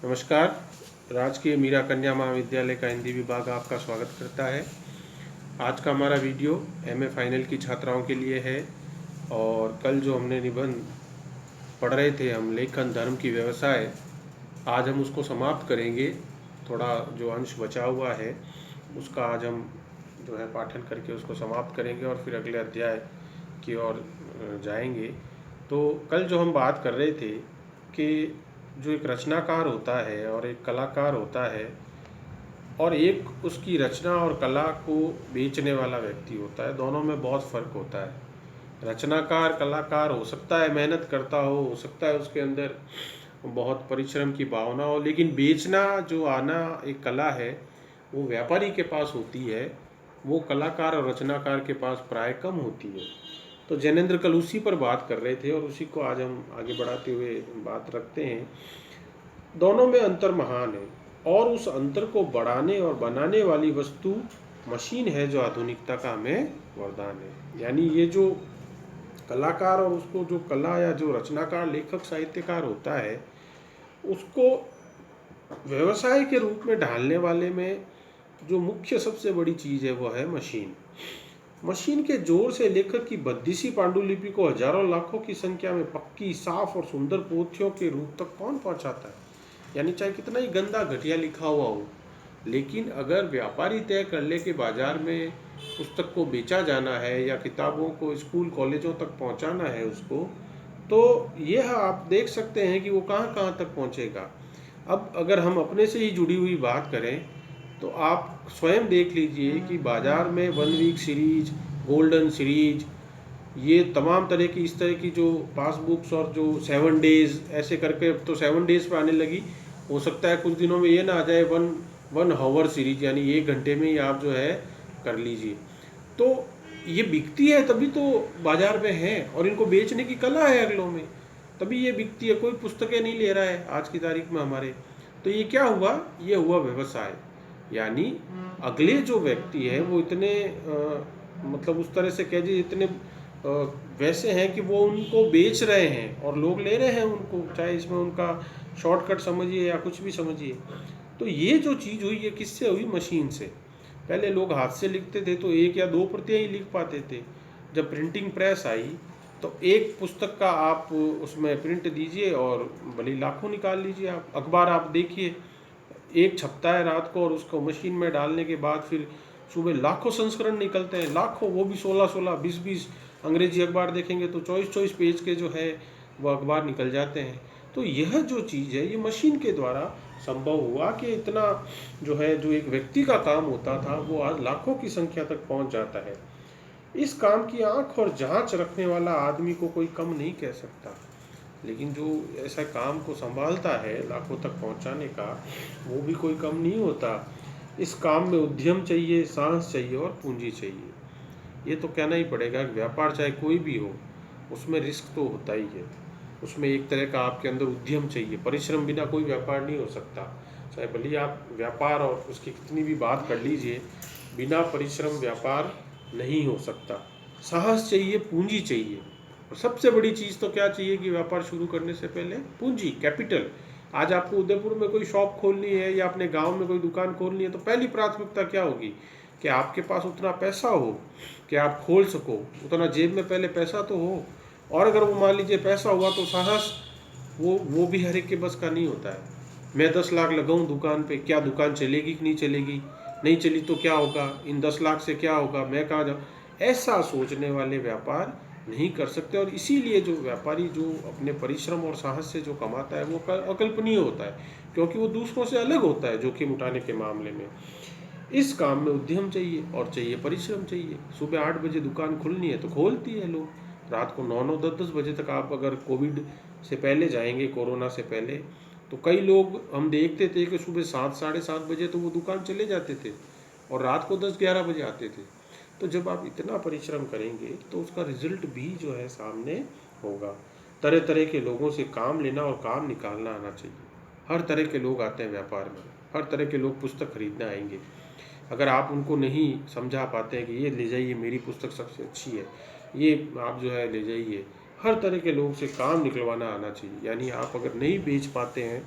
नमस्कार। राजकीय मीरा कन्या महाविद्यालय का हिंदी विभाग आपका स्वागत करता है। आज का हमारा वीडियो एमए फाइनल की छात्राओं के लिए है। और कल जो हमने निबंध पढ़ रहे थे हम लेखन धर्म की व्यवसाय, आज हम उसको समाप्त करेंगे। थोड़ा जो अंश बचा हुआ है उसका आज हम जो है पाठन करके उसको समाप्त करेंगे और फिर अगले अध्याय की ओर जाएंगे। तो कल जो हम बात कर रहे थे कि जो एक रचनाकार होता है और एक कलाकार होता है, और एक उसकी रचना और कला को बेचने वाला व्यक्ति होता है, दोनों में बहुत फ़र्क होता है। रचनाकार कलाकार हो सकता है मेहनत करता हो सकता है उसके अंदर बहुत परिश्रम की भावना हो, लेकिन बेचना जो आना एक कला है वो व्यापारी के पास होती है, वो कलाकार और रचनाकार के पास प्राय कम होती है। तो जैनेन्द्र कल उसी पर बात कर रहे थे और उसी को आज हम आगे बढ़ाते हुए बात रखते हैं। दोनों में अंतर महान है और उस अंतर को बढ़ाने और बनाने वाली वस्तु मशीन है जो आधुनिकता का हमें वरदान है। यानी ये जो कलाकार और उसको जो कला या जो रचनाकार लेखक साहित्यकार होता है उसको व्यवसाय के रूप में ढालने वाले में जो मुख्य सबसे बड़ी चीज़ है वो है मशीन। मशीन के जोर से लेखक की बद्दिशी पांडुलिपि को हजारों लाखों की संख्या में पक्की साफ और सुंदर पोथियों के रूप तक कौन पहुंचाता है। यानी चाहे कितना ही गंदा घटिया लिखा हुआ हो, लेकिन अगर व्यापारी तय कर ले कि बाजार में पुस्तक को बेचा जाना है या किताबों को स्कूल कॉलेजों तक पहुंचाना है उसको, तो यह आप देख सकते हैं कि वो कहाँ कहाँ तक पहुंचेगा। अब अगर हम अपने से ही जुड़ी हुई बात करें तो आप स्वयं देख लीजिए कि बाज़ार में 1 वीक सीरीज, गोल्डन सीरीज, ये तमाम तरह की इस तरह की जो पासबुक्स और जो 7 डेज ऐसे करके, तो 7 डेज पे आने लगी। हो सकता है कुछ दिनों में ये ना आ जाए 1 हावर सीरीज, यानी 1 घंटे में ही आप जो है कर लीजिए। तो ये बिकती है तभी तो बाज़ार में है, और इनको बेचने की कला है अगलों में, तभी ये बिकती है। कोई पुस्तकें नहीं ले रहा है आज की तारीख में हमारे। तो ये क्या हुआ, ये हुआ व्यवसाय। यानी अगले जो व्यक्ति है वो इतने मतलब उस तरह से कह दीजिए इतने वैसे हैं कि वो उनको बेच रहे हैं और लोग ले रहे हैं उनको, चाहे इसमें उनका शॉर्टकट समझिए या कुछ भी समझिए। तो ये जो चीज़ हुई ये किससे हुई? मशीन से। पहले लोग हाथ से लिखते थे तो 1 या 2 प्रतियां ही लिख पाते थे। जब प्रिंटिंग प्रेस आई तो एक पुस्तक का आप उसमें प्रिंट दीजिए और भले लाखों निकाल लीजिए। आप अखबार आप देखिए, एक छपता है रात को और उसको मशीन में डालने के बाद फिर सुबह लाखों संस्करण निकलते हैं, लाखों, वो भी 16-16, 20-20। अंग्रेजी अखबार देखेंगे तो 24-24 पेज के जो है वो अखबार निकल जाते हैं। तो यह जो चीज़ है ये मशीन के द्वारा संभव हुआ कि इतना जो है जो एक व्यक्ति का काम होता था वो आज लाखों की संख्या तक पहुंच जाता है। इस काम की आंख और जांच रखने वाला आदमी को कोई कम नहीं कह सकता, लेकिन जो ऐसा काम को संभालता है लाखों तक पहुंचाने का, वो भी कोई कम नहीं होता। इस काम में उद्यम चाहिए, साहस चाहिए और पूंजी चाहिए। ये तो कहना ही पड़ेगा कि व्यापार चाहे कोई भी हो उसमें रिस्क तो होता ही है। उसमें एक तरह का आपके अंदर उद्यम चाहिए। परिश्रम बिना कोई व्यापार नहीं हो सकता। चाहे भले आप व्यापार और उसकी कितनी भी बात कर लीजिए, बिना परिश्रम व्यापार नहीं हो सकता। साहस चाहिए, पूंजी चाहिए, और सबसे बड़ी चीज़ तो क्या चाहिए कि व्यापार शुरू करने से पहले पूंजी, कैपिटल। आज आपको उदयपुर में कोई शॉप खोलनी है या अपने गांव में कोई दुकान खोलनी है तो पहली प्राथमिकता क्या होगी कि आपके पास उतना पैसा हो कि आप खोल सको, उतना जेब में पहले पैसा तो हो। और अगर वो मान लीजिए पैसा हुआ तो साहस, वो भी हर एक के बस का नहीं होता है। मैं 10 लाख लगाऊं दुकान पे, क्या दुकान चलेगी कि नहीं चलेगी? नहीं चली तो क्या होगा? इन 10 लाख से क्या होगा? मैं कहाँ जाऊँ? ऐसा सोचने वाले व्यापार नहीं कर सकते। और इसीलिए जो व्यापारी जो अपने परिश्रम और साहस से जो कमाता है वो अकल्पनीय होता है, क्योंकि वो दूसरों से अलग होता है जोखिम उठाने के मामले में। इस काम में उद्यम चाहिए और चाहिए परिश्रम चाहिए। सुबह 8 बजे दुकान खुलनी है तो खोलती है लोग, रात को 9-9, 10-10 बजे तक। आप अगर कोविड से पहले जाएंगे, कोरोना से पहले, तो कई लोग हम देखते थे कि सुबह 7, 7:30 बजे तो वो दुकान चले जाते थे और रात को 10-11 बजे आते थे। तो जब आप इतना परिश्रम करेंगे तो उसका रिजल्ट भी जो है सामने होगा। तरह तरह के लोगों से काम लेना और काम निकालना आना चाहिए। हर तरह के लोग आते हैं व्यापार में, हर तरह के लोग पुस्तक खरीदने आएंगे। अगर आप उनको नहीं समझा पाते हैं कि ये ले जाइए, मेरी पुस्तक सबसे अच्छी है, ये आप जो है ले जाइए, हर तरह के लोग से काम निकलवाना आना चाहिए। यानी आप अगर नहीं बेच पाते हैं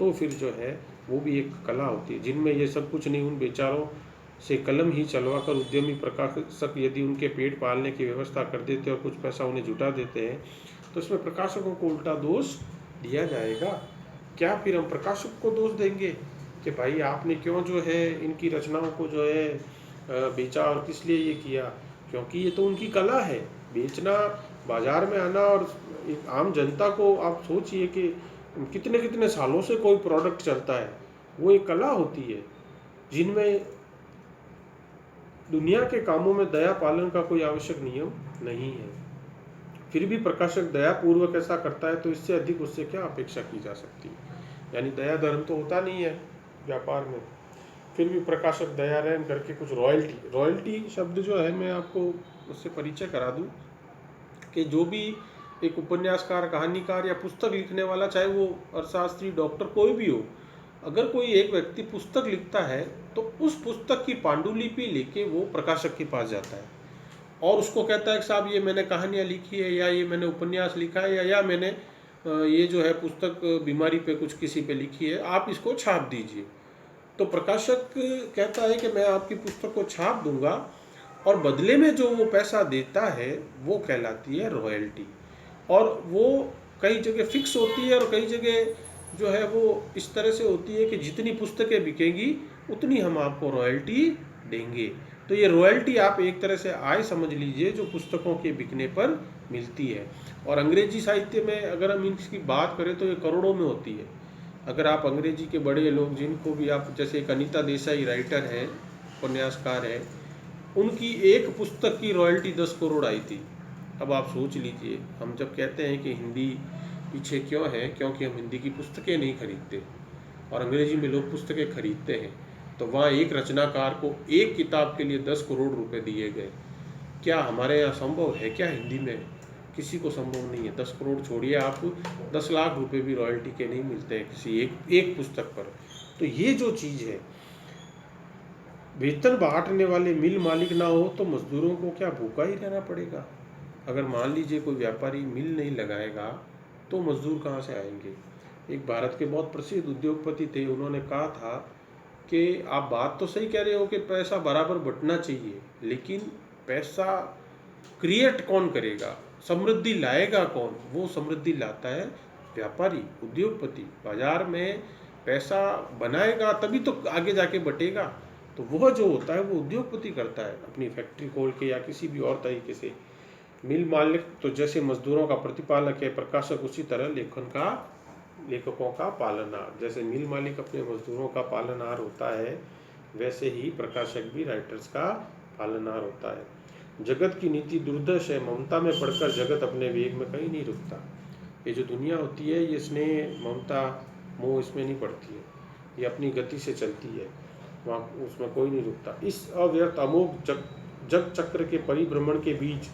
तो फिर जो है वो भी एक कला होती है। जिनमें ये सब कुछ नहीं, उन बेचारों से कलम ही चलवा कर उद्यमी प्रकाशक यदि उनके पेट पालने की व्यवस्था कर देते और कुछ पैसा उन्हें जुटा देते हैं तो इसमें प्रकाशकों को उल्टा दोष दिया जाएगा। क्या फिर हम प्रकाशक को दोष देंगे कि भाई आपने क्यों जो है इनकी रचनाओं को जो है बेचा और किस लिए ये किया? क्योंकि ये तो उनकी कला है, बेचना, बाजार में आना। और एक आम जनता को आप सोचिए कि कितने कितने सालों से कोई प्रोडक्ट चलता है, वो एक कला होती है जिनमें दुनिया के कामों में दया पालन का कोई आवश्यक नियम नहीं है। फिर भी प्रकाशक दया पूर्वक ऐसा करता है तो इससे अधिक उससे क्या अपेक्षा की जा सकती है? यानी दया धर्म तो होता नहीं है व्यापार में, फिर भी प्रकाशक दया रहन करके कुछ रॉयल्टी शब्द जो है, मैं आपको उससे परिचय करा दूं कि जो भी एक उपन्यासकार, कहानीकार या पुस्तक लिखने वाला, चाहे वो अर्थशास्त्री, डॉक्टर, कोई भी हो, अगर कोई एक व्यक्ति पुस्तक लिखता है तो उस पुस्तक की पांडुलिपि लेके वो प्रकाशक के पास जाता है और उसको कहता है कि साहब ये मैंने कहानियाँ लिखी है, या ये मैंने उपन्यास लिखा है, या मैंने ये जो है पुस्तक बीमारी पे कुछ किसी पे लिखी है, आप इसको छाप दीजिए। तो प्रकाशक कहता है कि मैं आपकी पुस्तक को छाप दूंगा और बदले में जो वो पैसा देता है वो कहलाती है रॉयल्टी। और वो कई जगह फिक्स होती है और कई जगह जो है वो इस तरह से होती है कि जितनी पुस्तकें बिकेंगी उतनी हम आपको रॉयल्टी देंगे। तो ये रॉयल्टी आप एक तरह से आय समझ लीजिए जो पुस्तकों के बिकने पर मिलती है। और अंग्रेजी साहित्य में अगर हम इसकी बात करें तो ये करोड़ों में होती है। अगर आप अंग्रेजी के बड़े लोग जिनको भी आप, जैसे एक अनीता देसाई राइटर हैं, उपन्यासकार हैं, उनकी एक पुस्तक की रॉयल्टी 10 करोड़ आई थी। अब आप सोच लीजिए, हम जब कहते हैं कि हिंदी पीछे क्यों है, क्योंकि हम हिंदी की पुस्तकें नहीं खरीदते और अंग्रेजी में लोग पुस्तकें खरीदते हैं, तो वहाँ एक रचनाकार को एक किताब के लिए 10 करोड़ रुपए दिए गए। क्या हमारे यहाँ संभव है? क्या हिंदी में किसी को संभव नहीं है। 10 करोड़ छोड़िए, आप 10 लाख रुपए भी रॉयल्टी के नहीं मिलते हैं किसी एक पुस्तक पर। तो ये जो चीज़ है, वेतन बांटने वाले मिल मालिक ना हो तो मजदूरों को क्या भूखा ही रहना पड़ेगा? अगर मान लीजिए कोई व्यापारी मिल नहीं लगाएगा तो मजदूर कहाँ से आएंगे? एक भारत के बहुत प्रसिद्ध उद्योगपति थे, उन्होंने कहा था कि आप बात तो सही कह रहे हो कि पैसा बराबर बंटना चाहिए, लेकिन पैसा क्रिएट कौन करेगा, समृद्धि लाएगा कौन? वो समृद्धि लाता है व्यापारी, उद्योगपति। बाजार में पैसा बनाएगा तभी तो आगे जाके बटेगा। तो वह जो होता है वो उद्योगपति करता है अपनी फैक्ट्री खोल के या किसी भी और तरीके से। मिल मालिक तो जैसे मजदूरों का प्रतिपालक है, प्रकाशक उसी तरह लेखकों का पालनहार। जैसे मिल मालिक अपने मजदूरों का पालनहार होता है, वैसे ही प्रकाशक भी राइटर्स का पालनहार होता है। जगत की नीति दुर्दश है, ममता में पढ़कर जगत अपने वेग में कहीं नहीं रुकता। ये जो दुनिया होती है, ये स्नेह, ममता, मोह इसमें नहीं पड़ती है, ये अपनी गति से चलती है, वहाँ उसमें कोई नहीं रुकता। इस अव्यर्थ अमोघ जग चक्र के परिभ्रमण के बीच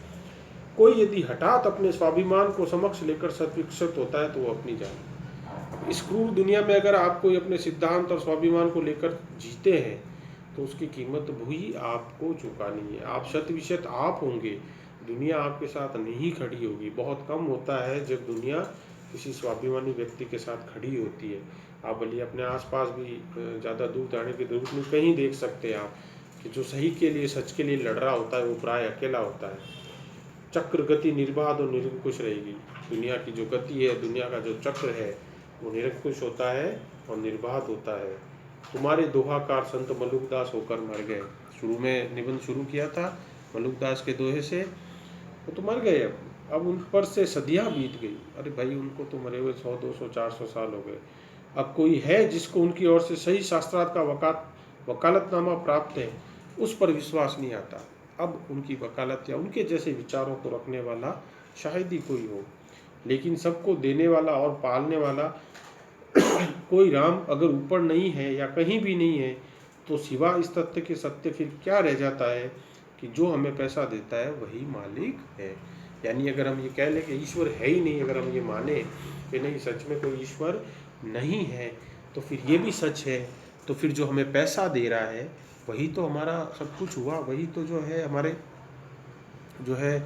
कोई यदि हठात अपने स्वाभिमान को समक्ष लेकर सत्विक्षत होता है तो वो अपनी जान। इस क्रूर दुनिया में अगर आप कोई अपने सिद्धांत और स्वाभिमान को लेकर जीते हैं तो उसकी कीमत भी आपको चुकानी है। आप 100% आप होंगे, दुनिया आपके साथ नहीं खड़ी होगी। बहुत कम होता है जब दुनिया किसी स्वाभिमानी व्यक्ति के साथ खड़ी होती है। आप भले अपने आसपास भी ज़्यादा दूर जाने की जरूरत नहीं, कहीं देख सकते हैं आप कि जो सही के लिए, सच के लिए लड़ रहा होता है वो प्राय अकेला होता है। चक्र गति निर्बाध और निरंकुश रहेगी। दुनिया की जो गति है, दुनिया का जो चक्र है वो निरंकुश होता है और निर्बाध होता है। तुम्हारे दोहाकार संत मलुकदास होकर मर गए। शुरू में निबंध शुरू किया था मलुकदास के दोहे से, वो तो मर गए। अब उन पर से सदियाँ बीत गई। अरे भाई, उनको तो मरे हुए 100, 200, 400 साल हो गए। अब कोई है जिसको उनकी ओर से सही शास्त्रार्थ का वकालतनामा प्राप्त है, उस पर विश्वास नहीं आता। अब उनकी वकालत या उनके जैसे विचारों को रखने वाला शायद ही कोई हो। लेकिन सबको देने वाला और पालने वाला कोई राम अगर ऊपर नहीं है या कहीं भी नहीं है तो सिवा इस तथ्य के सत्य फिर क्या रह जाता है कि जो हमें पैसा देता है वही मालिक है। यानी अगर हम ये कह लें कि ईश्वर है ही नहीं, अगर हम ये माने कि नहीं सच में कोई ईश्वर नहीं है, तो फिर ये भी सच है। तो फिर जो हमें पैसा दे रहा है वही तो हमारा सब कुछ हुआ, वही तो जो है हमारे जो है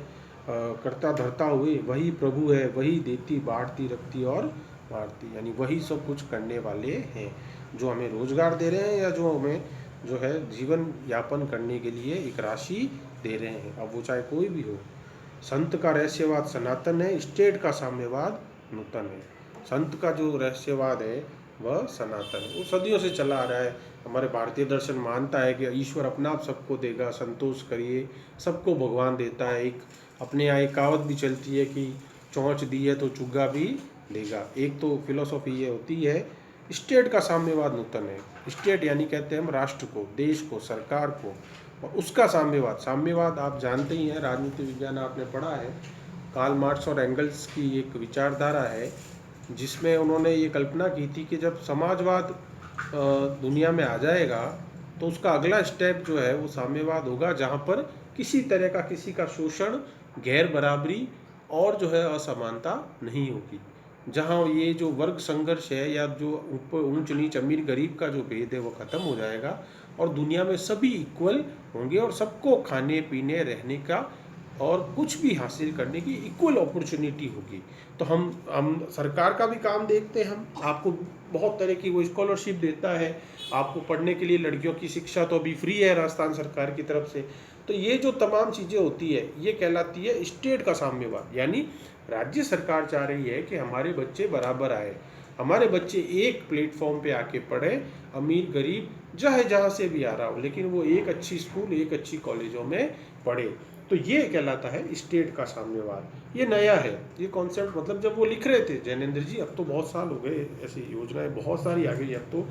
करता धरता हुए वही प्रभु है, वही देती बाढ़ती रखती और भारती, यानी वही सब कुछ करने वाले हैं जो हमें रोजगार दे रहे हैं या जो हमें जो है जीवन यापन करने के लिए एक राशि दे रहे हैं, अब वो चाहे कोई भी हो। संत का रहस्यवाद सनातन है, स्टेट का साम्यवाद नूतन है। संत का जो रहस्यवाद है वह सनातन है, वो सदियों से चला आ रहा है। हमारे भारतीय दर्शन मानता है कि ईश्वर अपना आप सबको देगा, संतोष करिए, सबको भगवान देता है। एक अपने यहाँ एक कहावत भी चलती है कि चोंच दी है तो चुग्गा भी देगा। एक तो फिलोसॉफी ये होती है। स्टेट का साम्यवाद नूतन है। स्टेट यानी कहते हैं हम राष्ट्र को, देश को, सरकार को, और उसका साम्यवाद। साम्यवाद आप जानते ही हैं, राजनीति विज्ञान आपने पढ़ा है। कार्ल मार्क्स और एंगल्स की एक विचारधारा है जिसमें उन्होंने ये कल्पना की थी कि जब समाजवाद दुनिया में आ जाएगा तो उसका अगला स्टेप जो है वो साम्यवाद होगा, जहाँ पर किसी तरह का किसी का शोषण, गैर बराबरी और जो है असमानता नहीं होगी। जहाँ ये जो वर्ग संघर्ष है या जो ऊपर ऊंच नीच अमीर गरीब का जो भेद है वो खत्म हो जाएगा और दुनिया में सभी इक्वल होंगे और सबको खाने पीने रहने का और कुछ भी हासिल करने की इक्वल अपॉर्चुनिटी होगी। तो हम सरकार का भी काम देखते हैं। हम आपको बहुत तरह की वो स्कॉलरशिप देता है, आपको पढ़ने के लिए लड़कियों की शिक्षा तो अभी फ्री है राजस्थान सरकार की तरफ से। तो ये जो तमाम चीज़ें होती है ये कहलाती है स्टेट का साम्यवाद। यानी राज्य सरकार चाह रही है कि हमारे बच्चे बराबर आए, हमारे बच्चे एक प्लेटफॉर्म पे आके पढ़े, अमीर गरीब चाहे जहाँ से भी आ रहा हो, लेकिन वो एक अच्छी स्कूल, एक अच्छी कॉलेजों में पढ़े। तो ये कहलाता है स्टेट का साम्यवाद। ये नया है ये कॉन्सेप्ट, मतलब जब वो लिख रहे थे जैनेंद्र जी, अब तो बहुत साल हो गए, ऐसी योजनाएं बहुत सारी आ गई अब तो।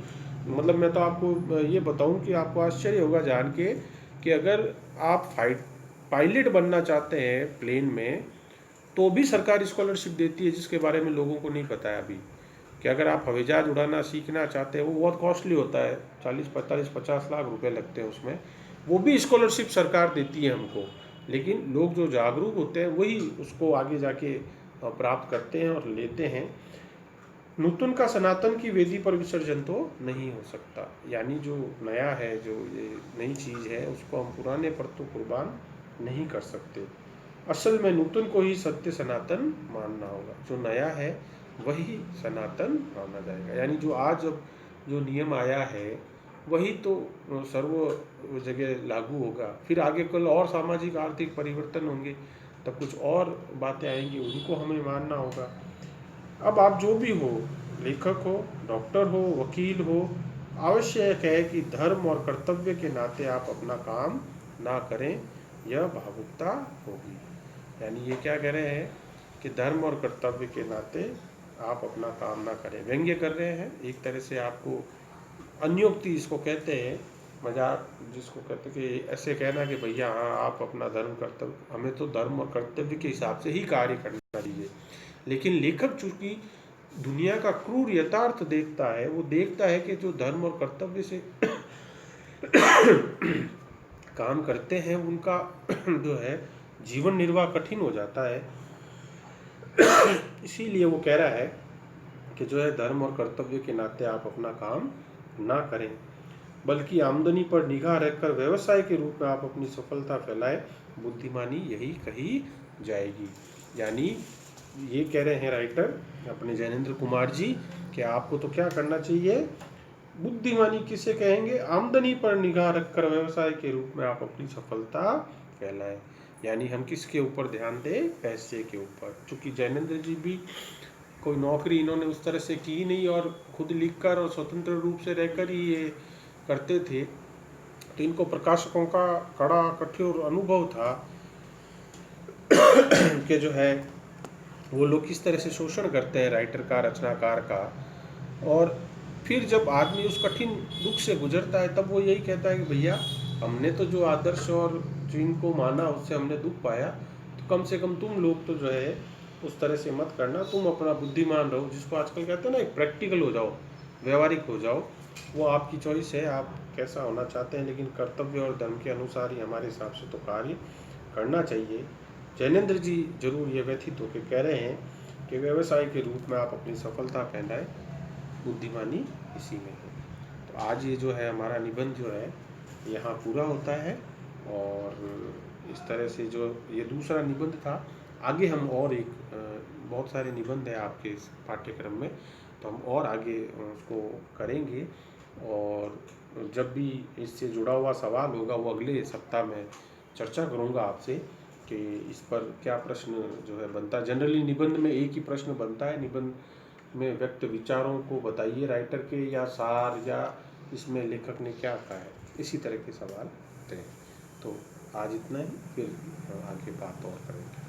मतलब मैं तो आपको ये बताऊं कि आपको आश्चर्य होगा जान के कि अगर आप पायलट बनना चाहते हैं प्लेन में तो भी सरकार स्कॉलरशिप देती है, जिसके बारे में लोगों को नहीं पता है अभी। कि अगर आप हवाई जहाज उड़ाना सीखना चाहते हैं, वो बहुत कॉस्टली होता है, 40-45-50 लाख रुपए लगते हैं उसमें, वो भी स्कॉलरशिप सरकार देती है हमको। लेकिन लोग जो जागरूक होते हैं वही उसको आगे जाके प्राप्त करते हैं और लेते हैं। नूतन का सनातन की वेदी पर विसर्जन तो नहीं हो सकता, यानी जो नया है, जो ये नई चीज़ है, उसको हम पुराने पर तो कुर्बान नहीं कर सकते। असल में नूतन को ही सत्य सनातन मानना होगा, जो नया है वही सनातन माना जाएगा। यानी जो आज अब जो नियम आया है वही तो सर्व जगह लागू होगा। फिर आगे कल और सामाजिक आर्थिक परिवर्तन होंगे, तब कुछ और बातें आएंगी, उनको हमें मानना होगा। अब आप जो भी हो, लेखक हो, डॉक्टर हो, वकील हो, आवश्यक है कि धर्म और कर्तव्य के नाते आप अपना काम ना करें, यह भावुकता होगी। यानी ये क्या कह रहे हैं कि धर्म और कर्तव्य के नाते आप अपना काम ना करें। व्यंग्य कर रहे हैं एक तरह से, आपको अन्योक्ति इसको कहते हैं, मजाक जिसको कहते हैं कि ऐसे कहना कि भैया हाँ आप अपना धर्म कर्तव्य, हमें तो धर्म और कर्तव्य के हिसाब से ही कार्य करना चाहिए। लेकिन लेखक चूंकि दुनिया का क्रूर यथार्थ देखता है, वो देखता है कि जो धर्म और कर्तव्य से काम करते हैं उनका जो है जीवन निर्वाह कठिन हो जाता है। इसीलिए वो कह रहा है कि जो है धर्म और कर्तव्य के नाते आप अपना काम ना करें, बल्कि आमदनी पर निगाह रखकर व्यवसाय के रूप में आप अपनी सफलता फैलाएं, बुद्धिमानी यही कही जाएगी। यानी ये कह रहे हैं राइटर अपने जैनेंद्र कुमार जी कि आपको तो क्या करना चाहिए, बुद्धिमानी किसे कहेंगे, आमदनी पर निगाह रखकर व्यवसाय के रूप में आप अपनी सफलता फैलाएं। यानी हम किसके ऊपर ध्यान दें, पैसे के ऊपर। चूँकि जैनेंद्र जी भी कोई नौकरी इन्होंने उस तरह से की नहीं और खुद लिखकर और स्वतंत्र रूप से रहकर ही ये करते थे, तो इनको प्रकाशकों का कड़ा कठोर अनुभव था कि जो है वो लोग किस तरह से शोषण करते हैं राइटर का, रचनाकार का। और फिर जब आदमी उस कठिन दुख से गुजरता है तब वो यही कहता है कि भैया हमने तो जो आदर्श और जो इनको माना उससे हमने दुख पाया, तो कम से कम तुम लोग तो जो है उस तरह से मत करना, तुम अपना बुद्धिमान रहो, जिसको आजकल कहते हैं ना, एक प्रैक्टिकल हो जाओ, व्यवहारिक हो जाओ। वो आपकी चॉइस है, आप कैसा होना चाहते हैं, लेकिन कर्तव्य और धर्म के अनुसार ही हमारे हिसाब से तो कार्य करना चाहिए। जैनेंद्र जी जरूर ये व्यथित होकर कह रहे हैं कि व्यवसाय के रूप में आप अपनी सफलता फैलाएं, बुद्धिमानी इसी में है। तो आज ये जो है हमारा निबंध जो है यहाँ पूरा होता है। और इस तरह से जो ये दूसरा निबंध था आगे हम और एक बहुत सारे निबंध है आपके इस पाठ्यक्रम में, तो हम और आगे उसको करेंगे। और जब भी इससे जुड़ा हुआ सवाल होगा वो अगले सप्ताह में चर्चा करूँगा आपसे कि इस पर क्या प्रश्न जो है बनता है। जनरली निबंध में एक ही प्रश्न बनता है, निबंध में व्यक्त विचारों को बताइए राइटर के, या सार, या इसमें लेखक ने क्या कहा है, इसी तरह के सवाल होते हैं। तो आज इतना ही, फिर आगे बात और करेंगे।